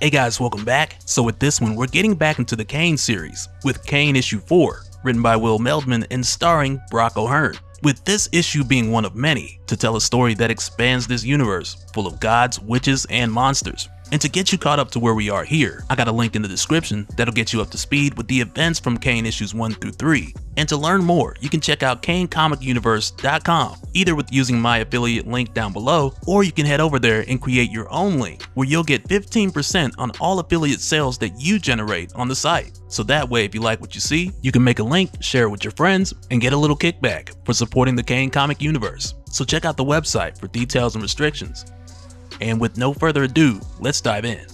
Hey guys, welcome back. So with this one, we're getting back into the Kane series, with Kane issue 4, written by Meldman and starring Brock O'Hearn. With this issue being one of many, to tell a story that expands this universe, full of gods, witches, and monsters. And to get you caught up to where we are here, I got a link in the description that'll get you up to speed with the events from Kane issues 1 through 3. And to learn more, you can check out KaneComicUniverse.com, either with using my affiliate link down below, or you can head over there and create your own link, where you'll get 15% on all affiliate sales that you generate on the site. So that way, if you like what you see, you can make a link, share it with your friends, and get a little kickback for supporting the Kane Comic Universe. So check out the website for details and restrictions. And with no further ado, let's dive in.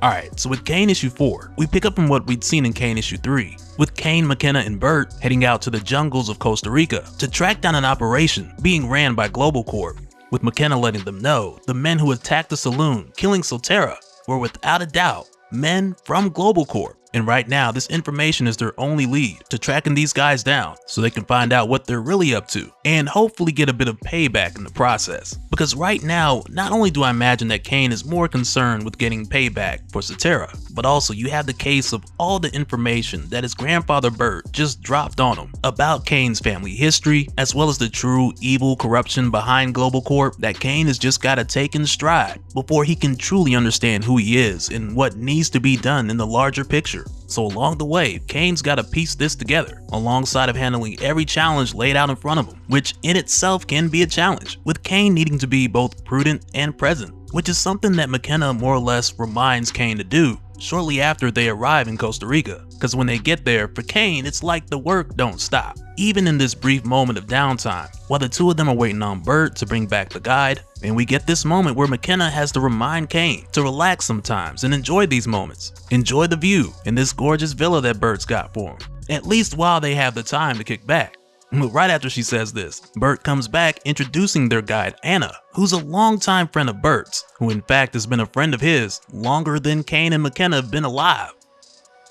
Alright, so with Kane issue 4, we pick up from what we'd seen in Kane issue 3, with Kane, McKenna, and Bert heading out to the jungles of Costa Rica to track down an operation being ran by Global Corp, with McKenna letting them know the men who attacked the saloon, killing Solterra, were without a doubt men from Global Corp. And right now, this information is their only lead to tracking these guys down so they can find out what they're really up to and hopefully get a bit of payback in the process. Because right now, not only do I imagine that Kane is more concerned with getting payback for Solterra, but also you have the case of all the information that his grandfather Bert just dropped on him about Kane's family history, as well as the true evil corruption behind Global Corp that Kane has just got to take in stride before he can truly understand who he is and what needs to be done in the larger picture. So along the way, Kane's got to piece this together, alongside of handling every challenge laid out in front of him, which in itself can be a challenge, with Kane needing to be both prudent and present, which is something that McKenna more or less reminds Kane to do shortly after they arrive in Costa Rica, because when they get there, for Kane, it's like the work don't stop. Even in this brief moment of downtime, while the two of them are waiting on Bert to bring back the guide, and we get this moment where McKenna has to remind Kane to relax sometimes and enjoy these moments. Enjoy the view in this gorgeous villa that Bert's got for him, at least while they have the time to kick back. Right after she says this, Bert comes back introducing their guide Anna, who's a longtime friend of Bert's, who in fact has been a friend of his longer than Kane and McKenna have been alive.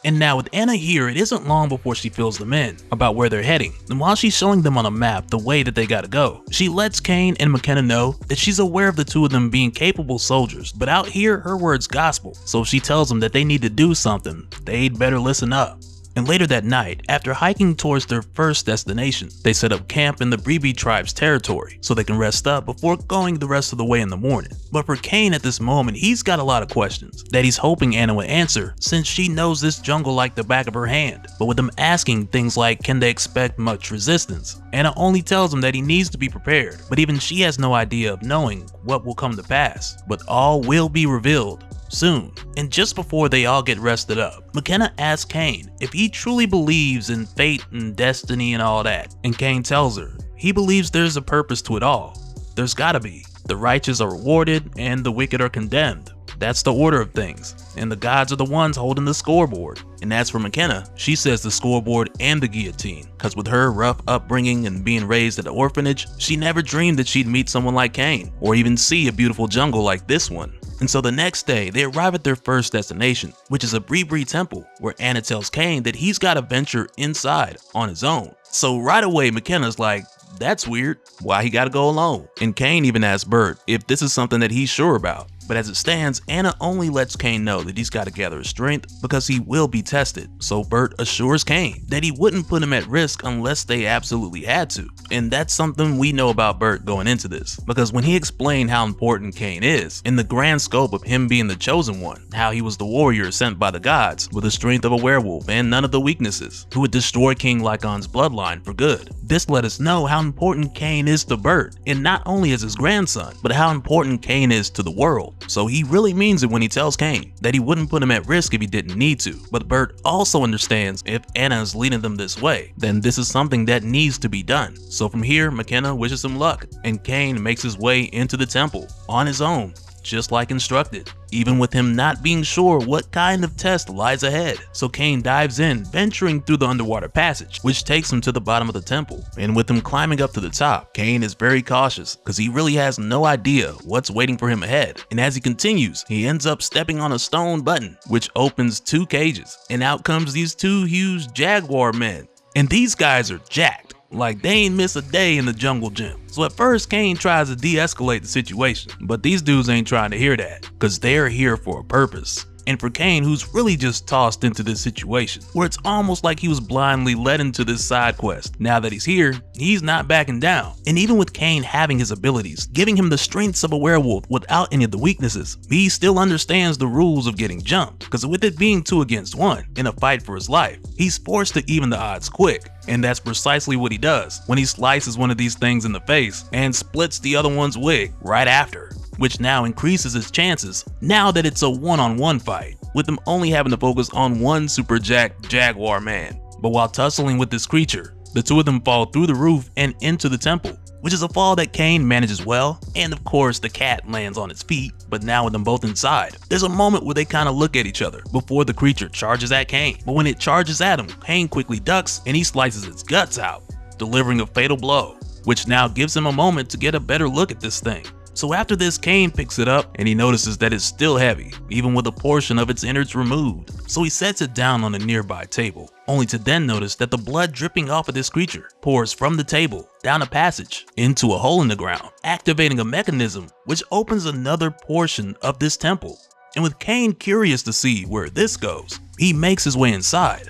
And now with Anna here, it isn't long before she fills them in about where they're heading, and while she's showing them on a map the way that they gotta go, she lets Kane and McKenna know that she's aware of the two of them being capable soldiers, but out here her word's gospel, so she tells them that they need to do something, they'd better listen up. And later that night, after hiking towards their first destination, they set up camp in the Bribri tribe's territory so they can rest up before going the rest of the way in the morning. But for Kane at this moment, he's got a lot of questions that he's hoping Anna will answer, since she knows this jungle like the back of her hand. But with him asking things like, can they expect much resistance, Anna only tells him that he needs to be prepared, but even she has no idea of knowing what will come to pass. But all will be revealed soon. And just before they all get rested up, McKenna asks Kane if he truly believes in fate and destiny and all that, and Kane tells her he believes there's a purpose to it all. There's gotta be. The righteous are rewarded and the wicked are condemned. That's the order of things, and the gods are the ones holding the scoreboard. And as for McKenna, she says the scoreboard and the guillotine, cause with her rough upbringing and being raised at an orphanage, she never dreamed that she'd meet someone like Kane, or even see a beautiful jungle like this one. And so the next day, they arrive at their first destination, which is a Bribri temple, where Anna tells Kane that he's gotta venture inside on his own. So right away, McKenna's like, that's weird, why he gotta go alone? And Kane even asks Bert if this is something that he's sure about. But as it stands, Anna only lets Kane know that he's got to gather his strength because he will be tested. So Bert assures Kane that he wouldn't put him at risk unless they absolutely had to. And that's something we know about Bert going into this, because when he explained how important Kane is, in the grand scope of him being the chosen one, how he was the warrior sent by the gods with the strength of a werewolf and none of the weaknesses, who would destroy King Lycaon's bloodline for good. This let us know how important Kane is to Bert, and not only as his grandson, but how important Kane is to the world. So he really means it when he tells Kane that he wouldn't put him at risk if he didn't need to. But Bert also understands if Anna is leading them this way, then this is something that needs to be done. So from here, McKenna wishes him luck, and Kane makes his way into the temple on his own, just like instructed, even with him not being sure what kind of test lies ahead. So Kane dives in, venturing through the underwater passage, which takes him to the bottom of the temple. And with him climbing up to the top, Kane is very cautious because he really has no idea what's waiting for him ahead. And as he continues, he ends up stepping on a stone button, which opens two cages, and out comes these two huge jaguar men. And these guys are jacked, like they ain't miss a day in the jungle gym. So at first, Kane tries to de-escalate the situation, but these dudes ain't trying to hear that, cause they're here for a purpose. and for Kane, who's really just tossed into this situation, where it's almost like he was blindly led into this side quest. Now that he's here, he's not backing down. And even with Kane having his abilities, giving him the strengths of a werewolf without any of the weaknesses, he still understands the rules of getting jumped, because with it being 2 against 1 in a fight for his life, he's forced to even the odds quick. And that's precisely what he does when he slices one of these things in the face and splits the other one's wig right after, which now increases his chances now that it's a one-on-one fight, with him only having to focus on one super jacked jaguar man. But while tussling with this creature, the two of them fall through the roof and into the temple, which is a fall that Kane manages well, and of course the cat lands on its feet, but now with them both inside, there's a moment where they kind of look at each other before the creature charges at Kane. But when it charges at him, Kane quickly ducks and he slices its guts out, delivering a fatal blow, which now gives him a moment to get a better look at this thing. So after this, Kane picks it up and he notices that it's still heavy, even with a portion of its innards removed. So he sets it down on a nearby table, only to then notice that the blood dripping off of this creature pours from the table down a passage into a hole in the ground, activating a mechanism which opens another portion of this temple. And with Kane curious to see where this goes, he makes his way inside.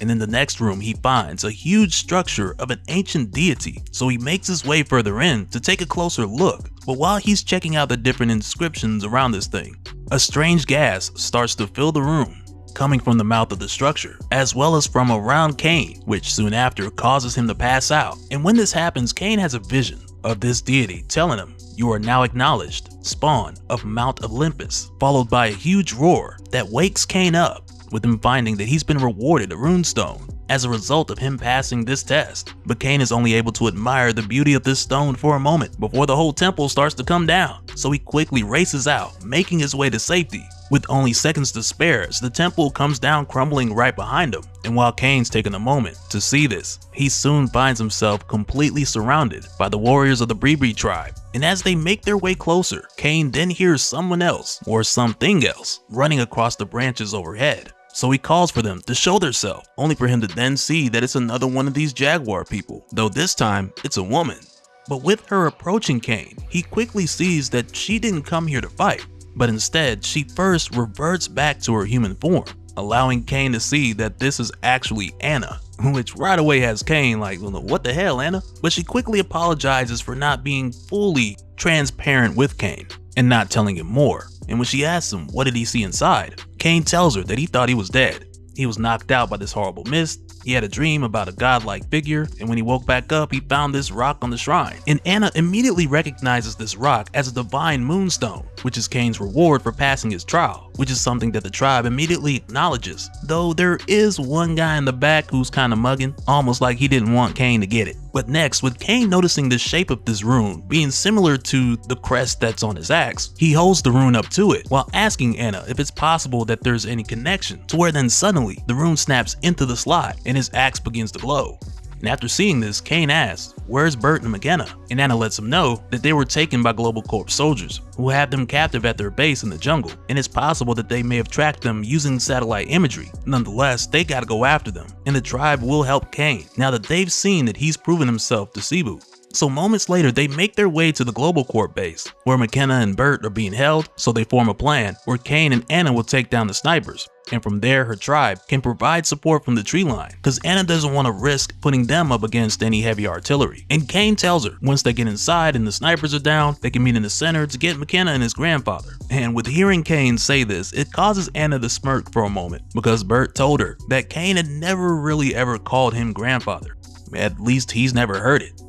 And in the next room, he finds a huge structure of an ancient deity, so he makes his way further in to take a closer look. But while he's checking out the different inscriptions around this thing, a strange gas starts to fill the room, coming from the mouth of the structure, as well as from around Kane, which soon after causes him to pass out. And when this happens, Kane has a vision of this deity telling him, "You are now acknowledged, spawn of Mount Olympus," followed by a huge roar that wakes Kane up, with him finding that he's been rewarded a runestone as a result of him passing this test. But Kane is only able to admire the beauty of this stone for a moment before the whole temple starts to come down, so he quickly races out, making his way to safety. With only seconds to spare as the temple comes down crumbling right behind him. And while Kane's taking a moment to see this, he soon finds himself completely surrounded by the warriors of the Bree tribe. And as they make their way closer, Kane then hears someone else, or something else, running across the branches overhead. So he calls for them to show themselves, only for him to then see that it's another one of these jaguar people, though this time it's a woman. But with her approaching Kane, he quickly sees that she didn't come here to fight, but instead she first reverts back to her human form, allowing Kane to see that this is actually Anna, which right away has Kane like, well, what the hell, Anna? But she quickly apologizes for not being fully transparent with Kane and not telling him more. And when she asks him what did he see inside, Kane tells her that he thought he was dead. He was knocked out by this horrible mist. He had a dream about a godlike figure, and when he woke back up, he found this rock on the shrine. And Anna immediately recognizes this rock as a divine moonstone, which is Kane's reward for passing his trial, which is something that the tribe immediately acknowledges, though there is one guy in the back who's kind of mugging, almost like he didn't want Kane to get it. But next, with Kane noticing the shape of this rune being similar to the crest that's on his axe, he holds the rune up to it while asking Anna if it's possible that there's any connection, to where then suddenly the rune snaps into the slot and his axe begins to glow. And after seeing this, Kane asks, "Where's Bert and McKenna?" And Anna lets him know that they were taken by Global Corp soldiers who had them captive at their base in the jungle, and it's possible that they may have tracked them using satellite imagery. Nonetheless, they gotta go after them, and the tribe will help Kane now that they've seen that he's proven himself to Cebu. So moments later, they make their way to the Global Corp base, where McKenna and Bert are being held, so they form a plan where Kane and Anna will take down the snipers. And from there, her tribe can provide support from the tree line, because Anna doesn't want to risk putting them up against any heavy artillery. And Kane tells her, once they get inside and the snipers are down, they can meet in the center to get McKenna and his grandfather. And with hearing Kane say this, it causes Anna to smirk for a moment, because Bert told her that Kane had never really ever called him grandfather. At least he's never heard it.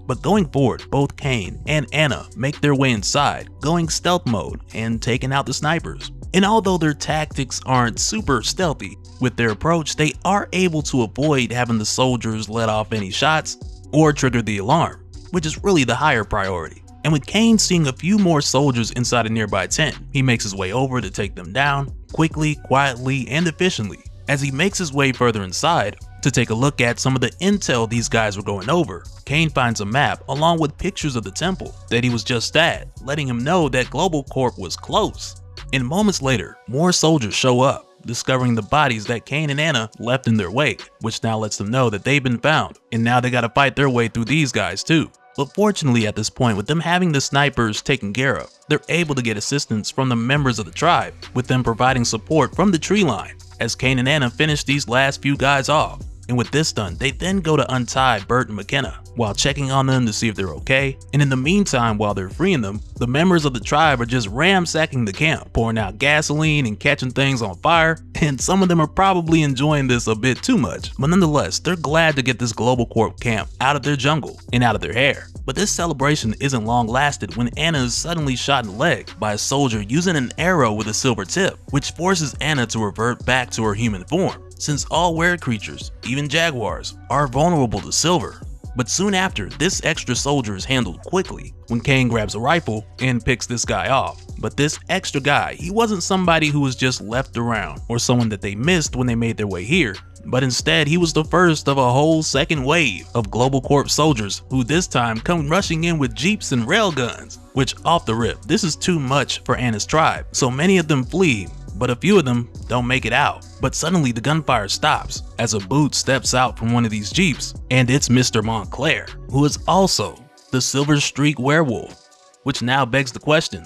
But going forward, both Kane and Anna make their way inside, going stealth mode and taking out the snipers. And although their tactics aren't super stealthy, with their approach they are able to avoid having the soldiers let off any shots or trigger the alarm, which is really the higher priority. And with Kane seeing a few more soldiers inside a nearby tent, he makes his way over to take them down, quickly, quietly, and efficiently. As he makes his way further inside, to take a look at some of the intel these guys were going over, Kane finds a map along with pictures of the temple that he was just at, letting him know that Global Corp was close. And moments later, more soldiers show up, discovering the bodies that Kane and Anna left in their wake, which now lets them know that they've been found, and now they gotta fight their way through these guys too. But fortunately at this point, with them having the snipers taken care of, they're able to get assistance from the members of the tribe, with them providing support from the tree line, as Kane and Anna finish these last few guys off. And with this done, they then go to untie Bert and McKenna, while checking on them to see if they're okay. And in the meantime, while they're freeing them, the members of the tribe are just ransacking the camp, pouring out gasoline and catching things on fire, and some of them are probably enjoying this a bit too much. But nonetheless, they're glad to get this Global Corp camp out of their jungle and out of their hair. But this celebration isn't long lasted when Anna is suddenly shot in the leg by a soldier using an arrow with a silver tip, which forces Anna to revert back to her human form, since all were creatures, even jaguars, are vulnerable to silver. But soon after, this extra soldier is handled quickly when Kane grabs a rifle and picks this guy off. But this extra guy, he wasn't somebody who was just left around or someone that they missed when they made their way here, but instead he was the first of a whole second wave of Global Corp soldiers who this time come rushing in with jeeps and railguns, which off the rip, this is too much for Anna's tribe, so many of them flee, but a few of them don't make it out. But suddenly the gunfire stops as a boot steps out from one of these jeeps, and it's Mr. Montclair, who is also the Silver Streak werewolf, which now begs the question,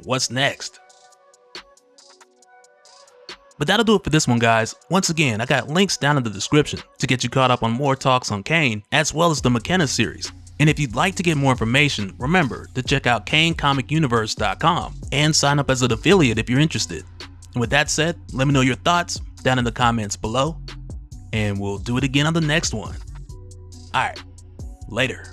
what's next? But that'll do it for this one, guys. Once again, I got links down in the description to get you caught up on more talks on Kane, as well as the McKenna series. And if you'd like to get more information, remember to check out KaneComicUniverse.com and sign up as an affiliate if you're interested. And with that said, let me know your thoughts down in the comments below, and we'll do it again on the next one. Alright, later.